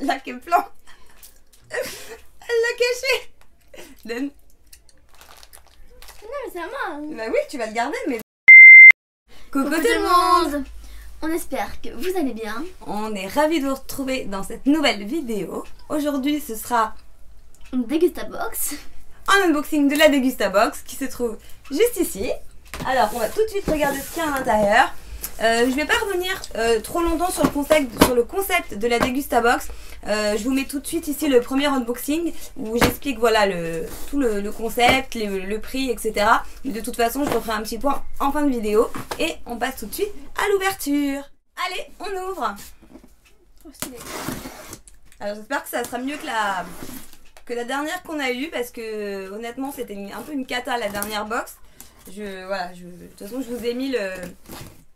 Là, quel plan. Elle l'a caché. Donne. Non, mais c'est à moi. Bah oui, tu vas le garder, mais... Coucou tout le monde. On espère que vous allez bien. On est ravis de vous retrouver dans cette nouvelle vidéo. Aujourd'hui, ce sera Une Dégustabox. un unboxing de la Dégustabox qui se trouve juste ici. Alors, on va tout de suite regarder ce qu'il y a à l'intérieur. Je vais pas revenir trop longtemps sur le concept de la Dégustabox. Je vous mets tout de suite ici le premier unboxing où j'explique voilà tout le concept, le prix, etc. Mais de toute façon, je referai un petit point en fin de vidéo. Et on passe tout de suite à l'ouverture. Allez, on ouvre. Trop stylé. Alors j'espère que ça sera mieux que la dernière qu'on a eue parce que honnêtement c'était un peu une cata la dernière box. De toute façon je vous ai mis le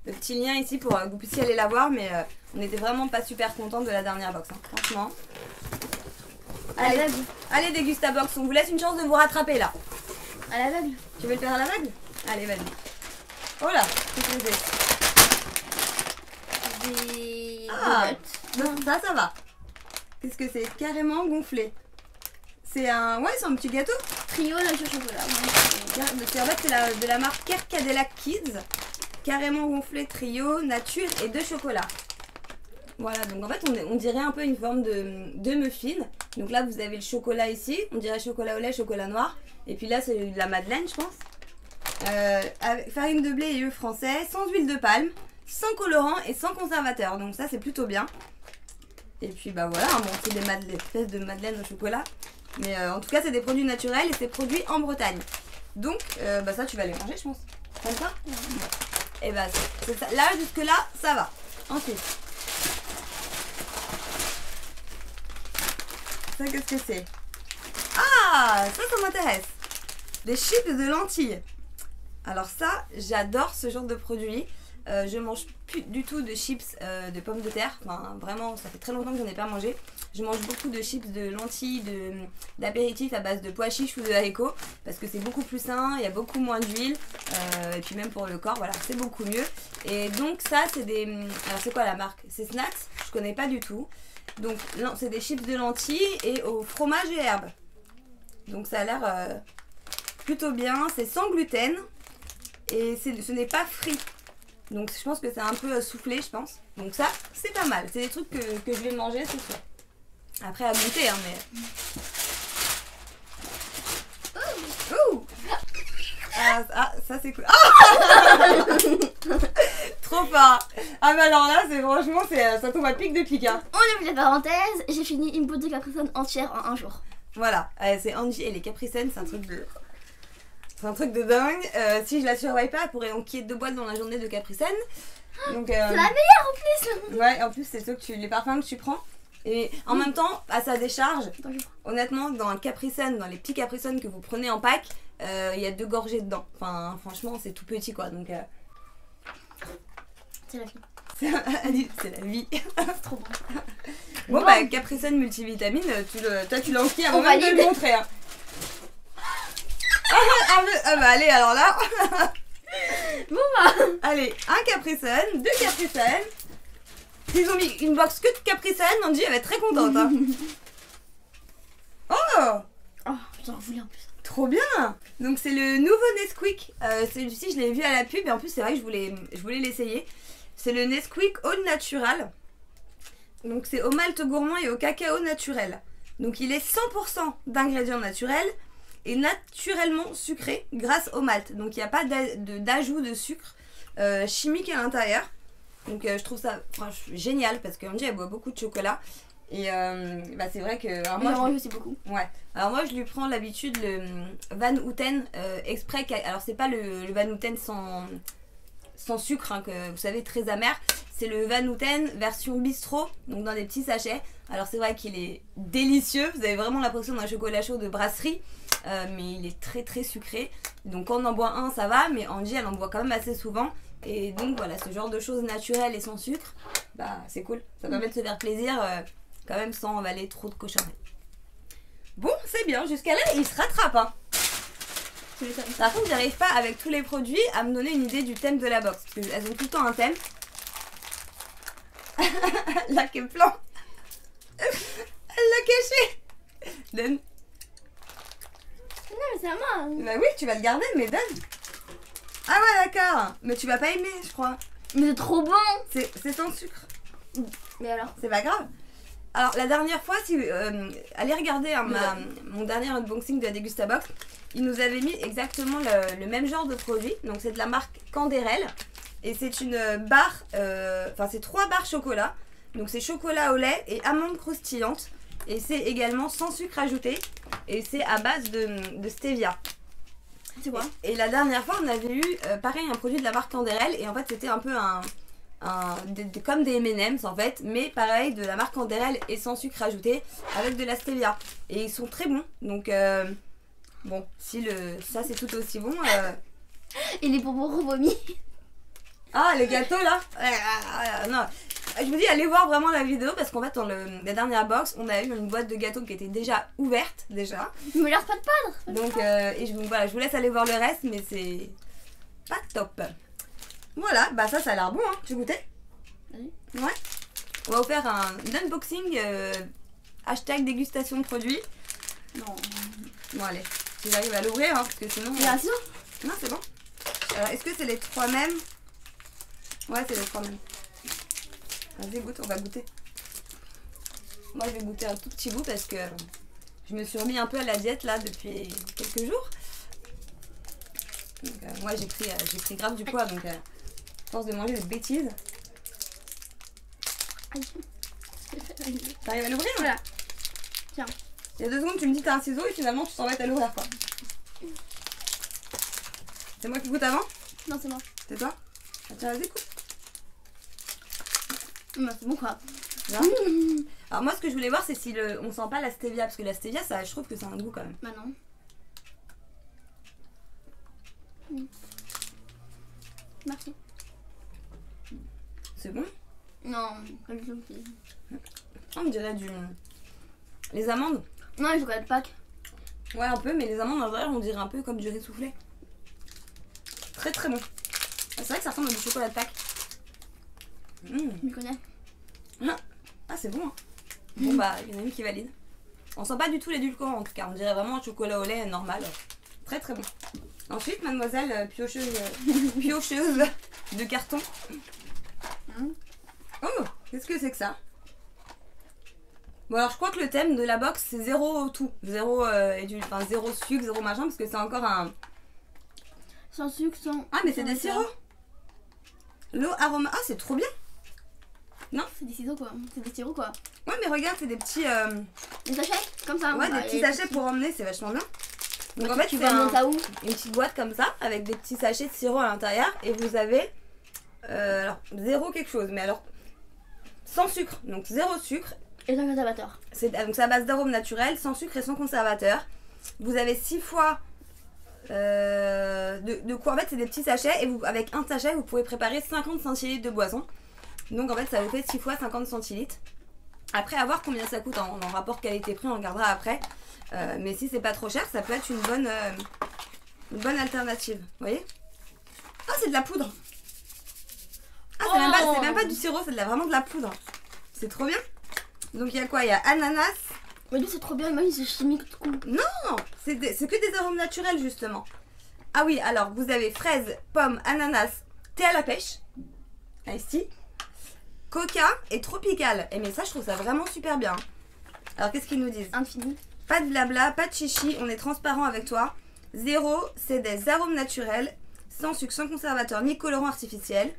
petit lien ici pour que vous puissiez aller la voir, mais on n'était vraiment pas super contents de la dernière box, hein, franchement. Allez Dégustabox, on vous laisse une chance de vous rattraper là. À l'aveugle. Tu veux le faire à l'aveugle? Allez, vas-y. Oh là, qu'est-ce que c'est? Des Donc ça va. Qu'est-ce que c'est? Carrément gonflé. C'est un petit gâteau. Trio de chocolat. En fait c'est de la marque Kerkadella Kids. Carrément gonflé, trio, nature et de chocolat. Voilà, donc en fait on dirait un peu une forme de muffin. Donc là vous avez le chocolat ici, on dirait chocolat au lait, chocolat noir. Et puis là c'est de la madeleine je pense. Avec farine de blé et œufs français, sans huile de palme, sans colorant et sans conservateur. Donc ça c'est plutôt bien. Et puis bah voilà, bon c'est des espèces de madeleine au chocolat. Mais en tout cas c'est des produits naturels et c'est produit en Bretagne. Donc bah ça tu vas les manger je pense. Comme ça? Ouais. Et bah c'est ça. Là jusque là ça va. Ensuite. Ça qu'est-ce que c'est? Ah ça m'intéresse. Des chips de lentilles. Alors ça j'adore ce genre de produit. Je mange plus du tout de chips de pommes de terre. Enfin vraiment ça fait très longtemps que j'en ai pas mangé. Je mange beaucoup de chips de lentilles, d'apéritifs à base de pois chiches ou de haricots parce que c'est beaucoup plus sain, il y a beaucoup moins d'huile et puis même pour le corps, voilà, c'est beaucoup mieux. Et donc ça c'est des... Alors c'est quoi la marque? C'est Snacks, je connais pas du tout. Donc c'est des chips de lentilles et au fromage et herbes. Donc ça a l'air plutôt bien, c'est sans gluten et ce n'est pas frit. Donc je pense que c'est un peu soufflé je pense. Donc ça c'est pas mal, c'est des trucs que je vais manger c'est sûr. Après à goûter hein mais... Ouh. Ah ça c'est cool. Ah trop fort. Ah mais alors là c'est franchement ça tombe à pic de pic hein. On ouvre les parenthèses. J'ai fini une boîte de Capri Sun entière en un jour. Voilà, c'est Angie et les Capri Sun, c'est un truc de... C'est un truc de dingue. Si je la surveille pas, elle pourrait enquiller 2 boîtes dans la journée de Capri Sun. Donc, c'est la meilleure en plus. Ouais, en plus c'est les parfums que tu prends. Et en même temps, à sa décharge, honnêtement, dans un Capri Sun, dans les petits Capri Sun que vous prenez en pack, il y a 2 gorgées dedans. Enfin, franchement, c'est tout petit quoi. Donc, c'est la vie. C'est la vie. C'est trop bon. Bon, bah, Capri Sun multivitamine, toi tu l'as enquillé avant même de le montrer. Hein. Ah bah allez alors là. Bon bah allez, un Capri Sun, 2 Capri Sun. Ils ont mis une box que de Capri Sun, Angie elle va être très contente hein. Oh j'en voulais en plus. Trop bien. Donc c'est le nouveau Nesquik. Celui-ci je l'ai vu à la pub et en plus c'est vrai que je voulais l'essayer. C'est le Nesquik All Natural. Donc c'est au malt gourmand et au cacao naturel. Donc il est 100% d'ingrédients naturels et naturellement sucré grâce au malt. Donc il n'y a pas d'ajout de sucre chimique à l'intérieur. Donc je trouve ça génial parce qu'Angie elle boit beaucoup de chocolat. Et bah c'est vrai que... Alors moi, j'en mange aussi beaucoup. Ouais. Alors moi je lui prends l'habitude le Van Houten exprès. Alors c'est pas le Van Houten sans sucre hein, que vous savez très amer. C'est le Van Houten version bistrot, donc dans des petits sachets. Alors c'est vrai qu'il est délicieux, vous avez vraiment l'impression d'un chocolat chaud de brasserie, mais il est très très sucré. Donc quand on en boit un ça va, mais Angie elle en boit quand même assez souvent. Et donc voilà, ce genre de choses naturelles et sans sucre, bah c'est cool. Ça permet de se faire plaisir quand même sans avaler trop de cochonneries. Bon, c'est bien, jusqu'à là il se rattrape hein. Par contre j'arrive pas avec tous les produits à me donner une idée du thème de la box, parce qu'elles ont tout le temps un thème. Là quel plan. Elle l'a caché. Donne. Non, mais c'est à moi. Bah oui, tu vas le garder, mais donne. Ah ouais, d'accord. Mais tu vas pas aimer, je crois. Mais c'est trop bon. C'est sans sucre. Mais alors? C'est pas grave. Alors, la dernière fois, si allez regarder hein, mon dernier unboxing de la Degustabox, ils nous avaient mis exactement le même genre de produit. Donc, c'est de la marque Canderel. Et c'est une barre, enfin, c'est 3 barres chocolat. Donc, c'est chocolat au lait et amandes croustillantes. Et c'est également sans sucre ajouté. Et c'est à base de stevia. C'est quoi? Et la dernière fois, on avait eu, pareil, un produit de la marque Canderel. Et en fait, c'était un peu comme des M&M's en fait, mais pareil de la marque Canderel et sans sucre ajouté avec de la stevia. Et ils sont très bons. Donc bon, si ça c'est tout aussi bon. Et les bonbons revomis. Ah les gâteaux là. Non, je vous dis allez voir vraiment la vidéo parce qu'en fait dans la dernière box on a eu une boîte de gâteaux qui était déjà ouverte déjà. Il me laisse pas de padre. Donc et voilà, je vous laisse aller voir le reste mais c'est pas top. Voilà, bah ça a l'air bon, hein. Tu veux goûter? Oui. Ouais. On va vous faire un unboxing hashtag dégustation de produits. Non. Bon allez, si j'arrive à l'ouvrir, hein, parce que sinon... Il y a un ciseau? Non, c'est bon. Alors, est-ce que c'est les 3 mêmes? Ouais, c'est les 3 mêmes. Vas-y, goûte, on va goûter. Moi, je vais goûter un tout petit bout parce que je me suis remis un peu à la diète là depuis quelques jours. Donc, moi, j'ai pris grave du poids, donc... force de manger des bêtises. T'arrives à l'ouvrir? Voilà. Tiens. Il y a 2 secondes, tu me dis t'as un ciseau et finalement tu t'embêtes à l'ouvrir quoi. C'est moi qui goûte avant? Non, c'est moi. C'est toi? Ah, tiens, vas-y, coupe. Non, c'est bon quoi. Là. Alors moi ce que je voulais voir c'est si on sent pas la stevia, parce que la stevia ça, je trouve que c'est un goût quand même. Bah non. Merci. C'est bon? Non, pas du tout. On me dirait les amandes. Non, les chocolats de Pâques. Ouais un peu, mais les amandes en vrai on dirait un peu comme du riz soufflé. Très très bon. C'est vrai que ça ressemble à du chocolat de Pâques. Tu connais? Ah c'est bon hein. Bon bah il y en a une qui valide. On sent pas du tout l'édulcorant en tout cas, on dirait vraiment un chocolat au lait normal. Très très bon. Ensuite mademoiselle piocheuse de carton. Oh, qu'est-ce que c'est que ça? Bon alors je crois que le thème de la box c'est zéro tout. Zéro zéro sucre, zéro machin parce que c'est encore un... Sans sucre, sans... Ah mais c'est des sirops. L'eau aroma... Ah c'est trop bien. Non? C'est des ciseaux quoi. C'est des sirops quoi. Ouais mais regarde c'est des petits... Des sachets comme ça. Ouais des petits sachets pour emmener, c'est vachement bien. Donc en fait tu c'est vas mettre ça où? une petite boîte comme ça avec des petits sachets de sirop à l'intérieur et vous avez alors zéro quelque chose mais alors sans sucre, donc zéro sucre. Et sans conservateur. Donc c'est à base d'arômes naturels, sans sucre et sans conservateur. Vous avez 6 fois de quoi en fait c'est des petits sachets et avec un sachet vous pouvez préparer 50 centilitres de boisson. Donc en fait ça vous fait 6 fois 50 centilitres. Après à voir combien ça coûte en rapport qualité-prix, on regardera après. Mais si c'est pas trop cher, ça peut être une bonne alternative. Vous voyez? Ah c'est de la poudre. Ah c'est même pas du sirop, c'est vraiment de la poudre. C'est trop bien. Donc il y a quoi? Il y a ananas. Mais lui c'est trop bien, imagine c'est chimique tout coup. Non, c'est que des arômes naturels justement. Ah oui, alors vous avez fraise, pomme, ananas, thé à la pêche, ici, coca et tropical. Et mais ça je trouve ça vraiment super bien. Alors qu'est-ce qu'ils nous disent? Infini. Pas de blabla, pas de chichi, on est transparent avec toi. Zéro, c'est des arômes naturels, sans sucre, sans conservateur ni colorant artificiel.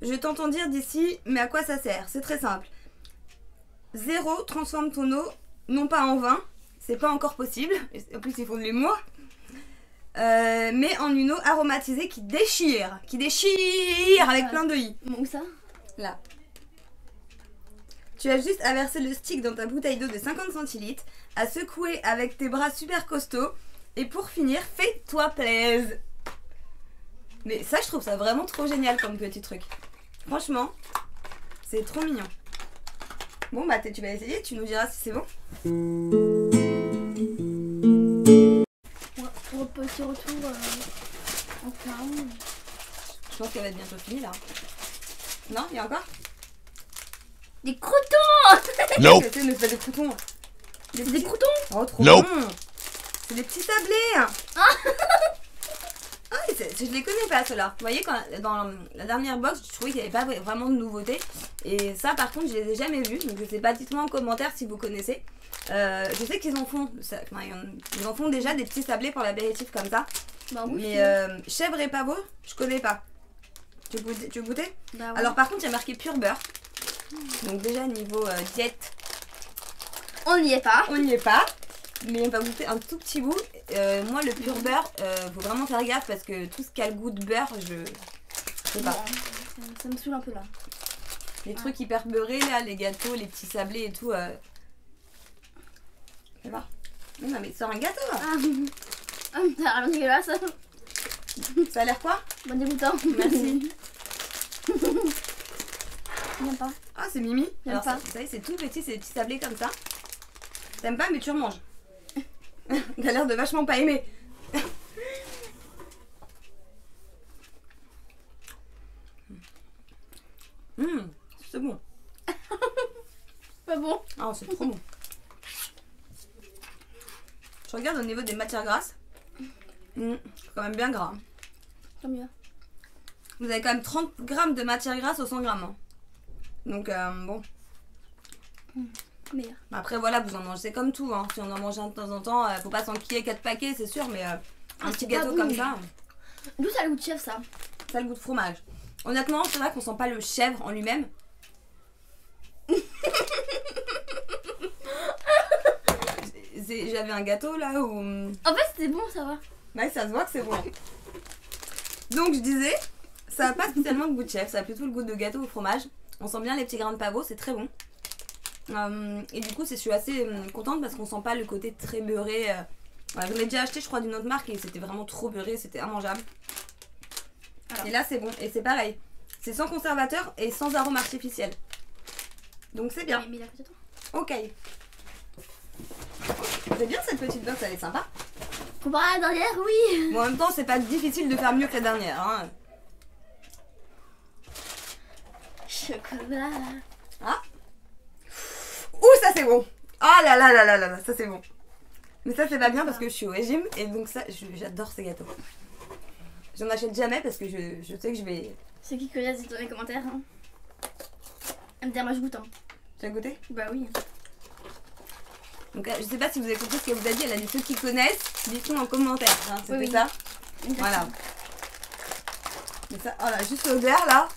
Je t'entends dire d'ici, mais à quoi ça sert? C'est très simple. Zéro, transforme ton eau, non pas en vin, c'est pas encore possible. En plus, il faut de l'humour. Mais en une eau aromatisée qui déchire avec plein de i. Où ça? Là. Tu as juste à verser le stick dans ta bouteille d'eau de 50 centilitres, à secouer avec tes bras super costauds, et pour finir, fais-toi plaisir. Mais ça, je trouve ça vraiment trop génial comme petit truc. Franchement, c'est trop mignon. Bon, bah tu vas essayer, tu nous diras si c'est bon. Pour un petit retour en ferme. Je pense qu'elle va être bientôt finie là. Non, il y a encore? Des croutons. Nope. C'est une espèce de crouton. C'est des croutons. Oh, trop Nope. bon. C'est des petits sablés. Ah, je les connais pas ceux-là. Vous voyez, dans la dernière box, je trouvais qu'il n'y avait pas vraiment de nouveautés. Et ça, par contre, je les ai jamais vus. Donc, je sais pas, dites-moi en commentaire si vous connaissez. Je sais qu'ils en font. Ils en font déjà des petits sablés pour l'apéritif comme ça. Bah oui. Mais chèvre et pavot, je connais pas. Tu veux goûter? Bah ouais. Alors, par contre, il y a marqué pur beurre. Donc, déjà, niveau diète, On n'y est pas. on n'y est pas. Mais on va goûter un tout petit bout. Moi, le pur beurre, faut vraiment faire gaffe parce que tout ce qui a le goût de beurre, je sais pas. Bon, ça me saoule un peu là. Les trucs hyper beurrés, là, les gâteaux, les petits sablés et tout. Fais voir. Non, mais sors un gâteau là. Ah, t'as rien dégueulasse. Ça a l'air quoi? Bon dégoûtant. Merci. J'aime pas. Ah, c'est Mimi. J'aime Alors, pas. vous savez, c'est tout petit, c'est des petits sablés comme ça. T'aimes pas, mais tu remanges. T'as l'air de vachement pas aimer. C'est bon. Pas bon. Ah, c'est trop bon. Je regarde au niveau des matières grasses. C'est quand même bien gras. Hein. Tant mieux. Vous avez quand même 30 grammes de matière grasse au 100 grammes. Hein. Donc, bon. Meilleur. Après, voilà, vous en mangez. C'est comme tout. Hein. Si on en mange un de temps en temps, faut pas s'enquiller 4 paquets, c'est sûr. Mais un petit c'est gâteau pas comme bon. ça, D'où ça a le goût de chef ça? ça a le goût de fromage. Honnêtement, c'est vrai qu'on sent pas le chèvre en lui-même. J'avais un gâteau là où. En fait c'était bon, ça va. Ouais, ça se voit que c'est bon. Donc je disais, ça n'a pas spécialement de goût de chèvre, ça a plutôt le goût de gâteau au fromage. On sent bien les petits grains de pavot, c'est très bon. Et du coup, je suis assez contente parce qu'on sent pas le côté très beurré. Voilà, je l'ai déjà acheté, je crois, d'une autre marque et c'était vraiment trop beurré, c'était immangeable. Alors. Et là, c'est bon. Et c'est pareil. C'est sans conservateur et sans arôme artificiel. Donc c'est bien. Mais il a peut-être. Ok. C'est bien cette petite box, elle est sympa. Comparé à la dernière, oui. Bon, en même temps, c'est pas difficile de faire mieux que la dernière. Hein. Chocolat. Ah. Ouh, ça c'est bon. Ah là là là là là, ça c'est bon. Mais ça c'est pas bien parce que je suis au régime et donc ça, j'adore ces gâteaux. J'en achète jamais parce que je sais que je vais... Ceux qui connaissent, dites dans les commentaires. Hein. Moi je goûte. Hein. Tu as goûté? Bah oui. Donc je sais pas si vous avez compris ce qu'elle vous a dit, elle a dit ceux qui connaissent, dites-nous en commentaire. Hein, c'était Oui, oui. ça. Voilà. Mais ça, oh là, juste l'odeur là.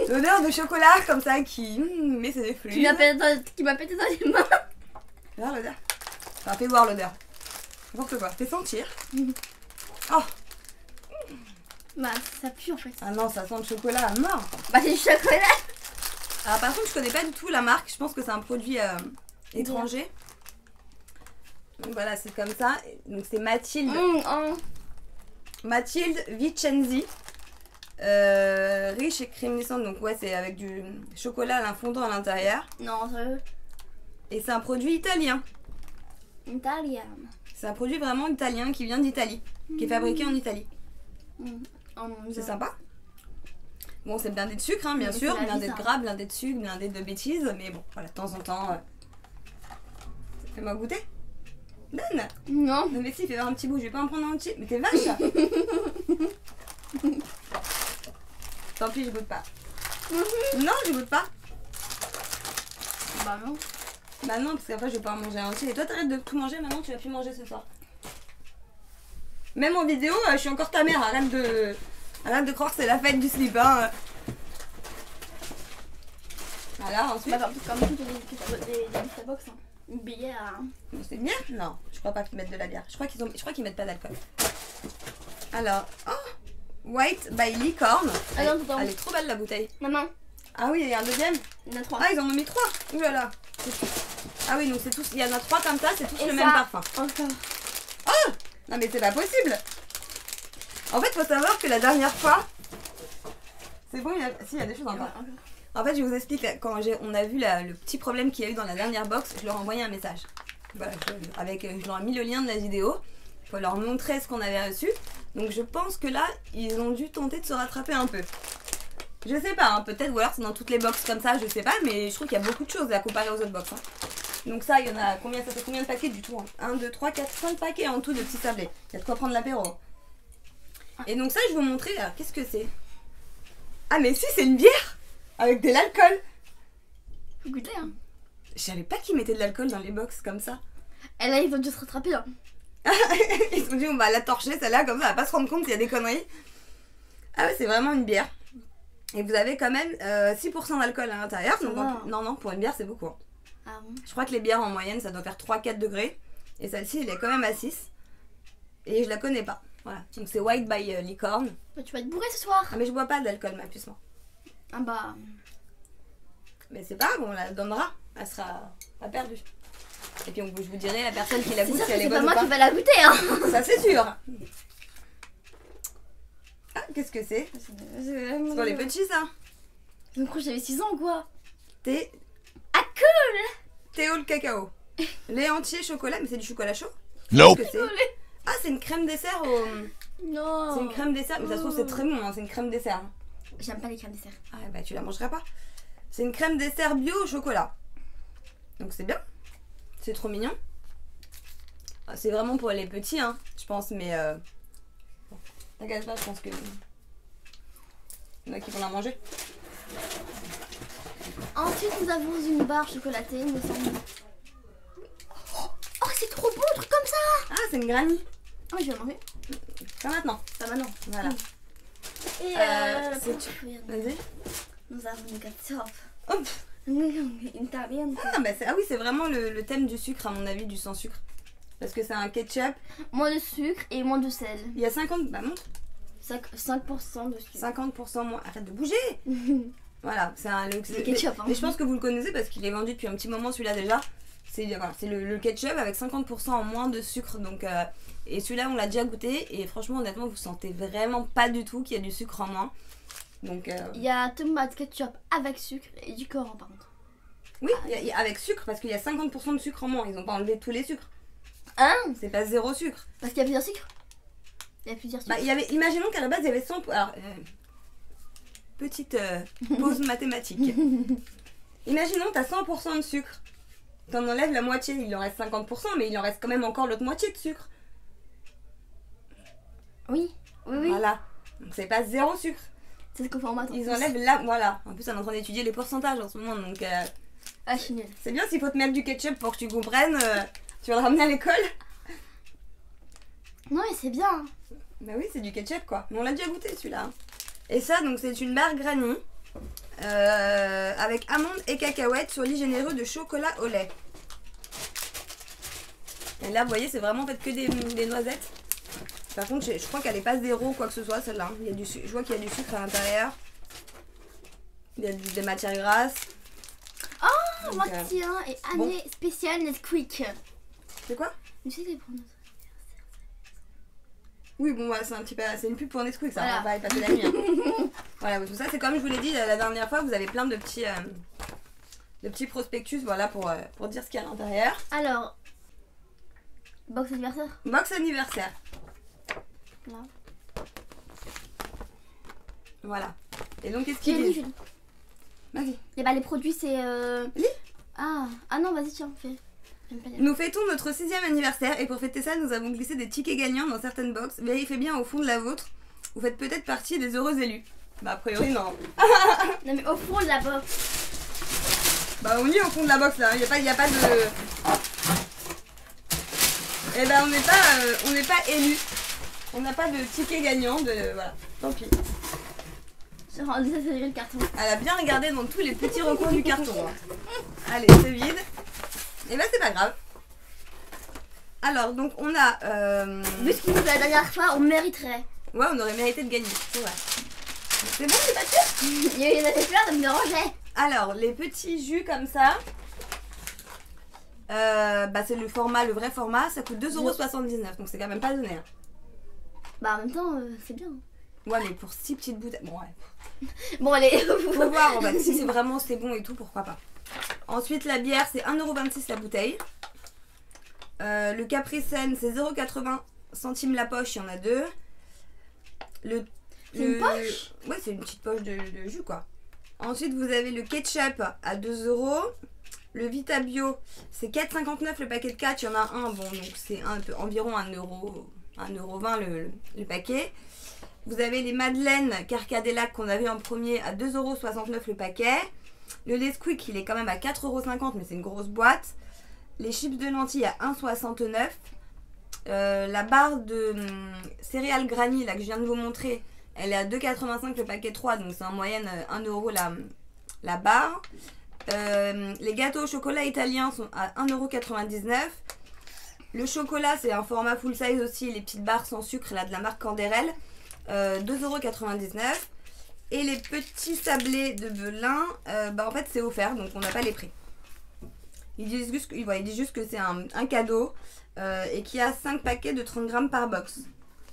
L'odeur de chocolat comme ça qui... mais c'est des fruits. Qui m'a pété dans les mains. Regarde l'odeur. Enfin, fais voir l'odeur. N'importe quoi. Fais sentir. Oh. Bah ça pue en fait. Ah non, ça sent le chocolat à mort. Bah c'est du chocolat. Alors par contre, je connais pas du tout la marque. Je pense que c'est un produit étranger. Donc voilà, c'est comme ça. Donc c'est Mathilde. Mathilde Vincenzi. Riche et crémissante. Donc ouais, c'est avec du chocolat fondant à l'intérieur. Non, sérieux. Et c'est un produit italien. Italien. C'est un produit vraiment italien qui vient d'Italie. Qui est fabriqué en Italie. Oh mon Dieu. C'est sympa. Bon, c'est blindé de sucre, hein, bien Mais sûr. c'est la vie, Blindé de ça. gras, blindé de sucre, blindé de bêtises. Mais bon, voilà, de temps en temps. Fais-moi goûter. Donne. Non. Non mais si, fais voir un petit bout, je vais pas en prendre un entier. Mais t'es vache là. Tant pis, je goûte pas. Non, je goûte pas. Bah non. Bah non, parce qu'après je vais pas en manger un entier. Et toi t'arrêtes de tout manger, maintenant tu vas plus manger ce soir. Même en vidéo, je suis encore ta mère, arrête de croire que c'est la fête du slip, hein. Voilà, ensuite. Bah comme tout des box. Hein. Une bière. Hein. C'est une bière? Non, je crois pas qu'ils mettent de la bière. Je crois qu'ils mettent pas d'alcool. Alors, oh, White by Licorne. Attends. Elle est trop belle la bouteille. Maman, Ah oui, il y a un deuxième. il y en a 3. Ah, ils en ont mis 3. Ouh là là. Ah oui, donc c'est tous, il y en a 3 comme ça, c'est tous Et le ça même parfum. Encore. Oh, non mais c'est pas possible. En fait, faut savoir que la dernière fois, c'est bon, il y a des choses encore. En fait, je vous explique, quand on a vu le petit problème qu'il y a eu dans la dernière box, je leur ai envoyé un message. Voilà, je leur ai mis le lien de la vidéo. Il faut leur montrer ce qu'on avait reçu. Donc je pense que là, ils ont dû tenter de se rattraper un peu. Je sais pas, hein, peut-être, ou alors c'est dans toutes les box comme ça, je sais pas, mais je trouve qu'il y a beaucoup de choses à comparer aux autres box. Hein. Donc ça, il y en a combien, ça fait combien de paquets du tout, hein? 1, 2, 3, 4, 5 paquets en tout de petits sablés. Il y a de quoi prendre l'apéro. Et donc ça, je vais vous montrer, alors qu'est-ce que c'est? Ah mais si, c'est une bière avec de l'alcool. Faut goûter, hein. Je savais pas qu'ils mettaient de l'alcool dans les box comme ça. Et là, ils vont juste se rattraper, hein. Ils se sont dit, on va la torcher celle-là, comme ça, elle va pas se rendre compte qu'il y a des conneries. Ah ouais, c'est vraiment une bière. Et vous avez quand même 6% d'alcool à l'intérieur. Donc, non, pour une bière, c'est beaucoup. Hein. Ah bon? Je crois que les bières en moyenne, ça doit faire 3-4 degrés. Et celle-ci, elle est quand même à 6. Et je la connais pas. Voilà. Donc c'est White by Licorne. Bah, tu vas être bourré ce soir. Ah, mais je bois pas d'alcool, ma puce, moi. Ah bah. Mais c'est pas grave, on la donnera. Elle sera pas perdue. Et puis je vous dirai la personne qui la goûte si elle est bonne ou pas. C'est pas moi qui va la goûter, hein. Ça, c'est sûr. Ah, qu'est-ce que c'est? C'est pour les petits, ça. Donc, j'avais 6 ans ou quoi? Thé. Ah, cool. Théo le cacao. Lait entier chocolat, mais c'est du chocolat chaud? Nope. Qu'est-ce que c'est? Ah, c'est une crème dessert au... Non. C'est une crème dessert, mais ça se trouve c'est très bon, hein. C'est une crème dessert. J'aime pas les crèmes dessert. Ah bah tu la mangeras pas. C'est une crème dessert bio au chocolat. Donc c'est bien. C'est trop mignon. Ah, c'est vraiment pour les petits, hein, je pense, mais... Bon, t'inquiète pas, je pense que... Il y en a qui vont la manger. Ensuite, nous avons une barre chocolatée, il me semble. Oh, c'est trop beau, un truc comme ça. Ah, c'est une granny. Oh, je vais la manger. Pas maintenant. Pas maintenant. Voilà. Et Vas-y. nous avons du ketchup. Hop. Italien. Ah, bah ah oui, c'est vraiment le thème du sucre, à mon avis, du sans sucre. Parce que c'est un ketchup. Moins de sucre et moins de sel. Il y a 50... Bah montre. 5% de sucre. 50% moins. Arrête de bouger. Voilà, c'est un... Le ketchup, hein. Mais je pense que vous le connaissez parce qu'il est vendu depuis un petit moment, celui-là, déjà. C'est voilà, le ketchup avec 50% en moins de sucre. Donc, et celui-là, on l'a déjà goûté. Et franchement, honnêtement, vous sentez vraiment pas du tout qu'il y a du sucre en moins. Donc, il y a tomate ketchup avec sucre et du coran, par contre. oui, avec sucre parce qu'il y a 50% de sucre en moins. Ils ont pas enlevé tous les sucres. Hein? C'est pas zéro sucre. Parce qu'il y a plusieurs sucres. Il y a plusieurs sucres. Bah, imaginons qu'à la base, il y avait 100... Alors, petite pause mathématique. Imaginons que tu as 100% de sucre. T'en enlèves la moitié, il en reste 50%, mais il en reste quand même encore l'autre moitié de sucre. Oui, oui, oui. Voilà. Donc c'est pas zéro sucre. C'est ce qu'on fait en maths. Ils enlèvent là, voilà. En plus, on est en train d'étudier les pourcentages en ce moment, donc... Ah, je suis nulle. c'est bien s'il faut te mettre du ketchup pour que tu comprennes. Tu vas le ramener à l'école. Non, mais c'est bien. Bah oui, c'est du ketchup, quoi. Mais on l'a déjà goûté, celui-là. Hein. Et ça, donc, c'est une barre granny. Avec amandes et cacahuètes sur lit généreux de chocolat au lait. Et là, vous voyez, c'est vraiment en fait que des noisettes. Par contre, je crois qu'elle est pas zéro quoi que ce soit, celle-là. Je vois qu'il y a du sucre à l'intérieur. Il y a des matières grasses. Oh, donc, moi tiens, et année spéciale Nesquik. C'est quoi? Tu sais, c'est pour notre... Oui, bon, voilà, c'est une pub pour Nesquik, ça. Voilà. On va y passer la nuit. Hein. Voilà, tout ça, c'est comme je vous l'ai dit la dernière fois, vous avez plein de petits prospectus, voilà, pour dire ce qu'il y a à l'intérieur. Alors, box anniversaire. Box anniversaire. Là. Voilà. Et donc, qu'est-ce qu'il dit? Vas-y. Et bah, les produits, c'est... Lis. Ah non, vas-y, tiens, fais. Nous fêtons notre 6e anniversaire et pour fêter ça, nous avons glissé des tickets gagnants dans certaines boxes. Vérifiez bien au fond de la vôtre. Vous faites peut-être partie des heureux élus. Bah, a priori, non. Non, mais au fond de la box. Bah, on y est au fond de la box là. Il n'y a pas de. Eh ben, on n'est pas élus. On n'a pas de ticket gagnant. Voilà. Tant pis. J'ai rendu ça, c'est le carton. Elle a bien regardé dans tous les petits recoins du carton. Hein. Allez, c'est vide. Et ben c'est pas grave. Alors donc on a... Vu ce qu'il nous fait la dernière fois, on mériterait. Ouais, on aurait mérité de gagner, c'est vrai. C'est bon, c'est pas sûr. Il y en avait plein, ça me dérangeait. Alors les petits jus comme ça, bah c'est le vrai format, ça coûte 2,79 €, donc c'est quand même pas donné. Hein. Bah en même temps, c'est bien. Ouais, mais pour 6 petites bouteilles... Bon ouais. Bon allez, Faut voir en fait, si c'est bon et tout, pourquoi pas. Ensuite la bière c'est 1,26 € la bouteille. Le Capri Sun c'est 0,80 centimes la poche, il y en a deux. C'est une poche? Ouais, c'est une petite poche de jus quoi. Ensuite, vous avez le ketchup à 2 €. Le Vita Bio, c'est 4,59 le paquet de 4. Il y en a un, bon, donc c'est environ 1,20 € le paquet. Vous avez les madeleines Carcadélac qu'on avait en premier à 2,69 € le paquet. Le Nesquik, il est quand même à 4,50 €, mais c'est une grosse boîte. Les chips de lentilles à 1,69 €. La barre de céréales Granny, là, que je viens de vous montrer, elle est à 2,85 € le paquet 3, donc c'est en moyenne 1 € la barre. Les gâteaux au chocolat italiens sont à 1,99 €. Le chocolat, c'est un format full size aussi, les petites barres sans sucre là, de la marque Canderel, 2,99 €. Et les petits sablés de Belin, en fait c'est offert, donc on n'a pas les prix. Ils disent juste que c'est un cadeau et qu'il y a 5 paquets de 30 grammes par box.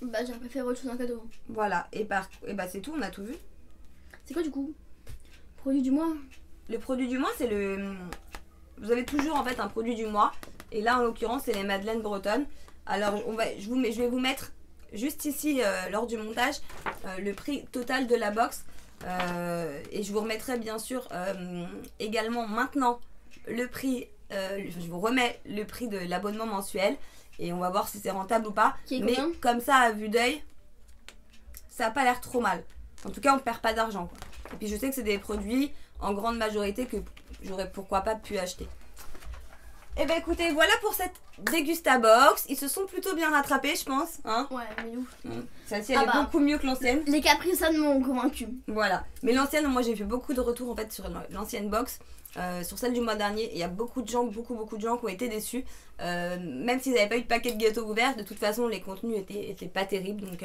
Bah j'ai préféré autre chose un cadeau. Voilà, et c'est tout, on a tout vu. C'est quoi du coup? Produit du mois? Le produit du mois, c'est le... Vous avez toujours en fait un produit du mois. Et là, en l'occurrence, c'est les madeleines bretonnes. Alors, je vais vous mettre juste ici, lors du montage, le prix total de la box. Et je vous remettrai bien sûr également maintenant le prix... je vous remets le prix de l'abonnement mensuel. Et on va voir si c'est rentable ou pas. Mais comme ça, à vue d'œil, ça n'a pas l'air trop mal. En tout cas, on ne perd pas d'argent, quoi. Et puis je sais que c'est des produits en grande majorité que j'aurais pourquoi pas pu acheter. Et ben écoutez, voilà pour cette Dégustabox. Ils se sont plutôt bien rattrapés, je pense. Hein, ouais, mais nous. Celle-ci, elle est beaucoup mieux que l'ancienne. Les Capri-Sun m'ont convaincu. Voilà. Mais l'ancienne, moi j'ai fait beaucoup de retours en fait sur l'ancienne box. Sur celle du mois dernier, il y a beaucoup de gens qui ont été déçus. Même s'ils n'avaient pas eu de paquet de gâteaux ouverts, de toute façon les contenus étaient pas terribles. Donc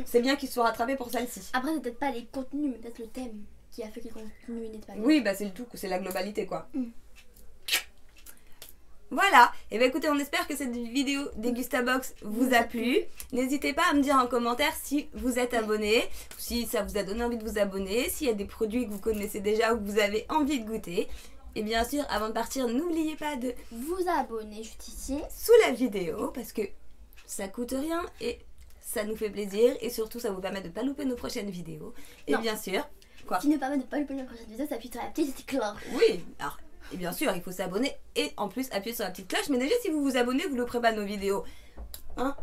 c'est bien qu'ils se soient rattrapés pour celle-ci. Après, c'est peut-être pas les contenus, mais peut-être le thème qui a fait que les contenus n'étaient pas bien. Oui, bah c'est le tout, c'est la globalité quoi. Voilà, et bien écoutez, on espère que cette vidéo Dégustabox vous a plu. N'hésitez pas à me dire en commentaire si vous êtes abonné, si ça vous a donné envie de vous abonner, s'il y a des produits que vous connaissez déjà ou que vous avez envie de goûter. Et bien sûr, avant de partir, n'oubliez pas de vous abonner juste ici, sous la vidéo, parce que ça coûte rien et ça nous fait plaisir. Et surtout, ça vous permet de ne pas louper nos prochaines vidéos. Et bien sûr, quoi? qui nous permet de ne pas louper nos prochaines vidéos, s'appuie sur la petite cloche. Oui, alors... Et bien sûr, il faut s'abonner et en plus appuyer sur la petite cloche. Mais déjà, si vous vous abonnez, vous ne louperez pas nos vidéos. Hein?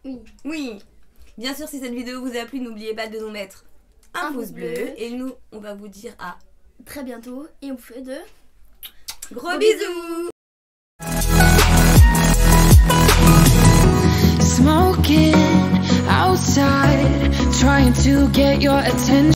Oui. Oui. Bien sûr, si cette vidéo vous a plu, n'oubliez pas de nous mettre un pouce bleu. Et nous, on va vous dire à très bientôt. Et on vous fait de gros bisous. Smoking outside, trying to get your attention.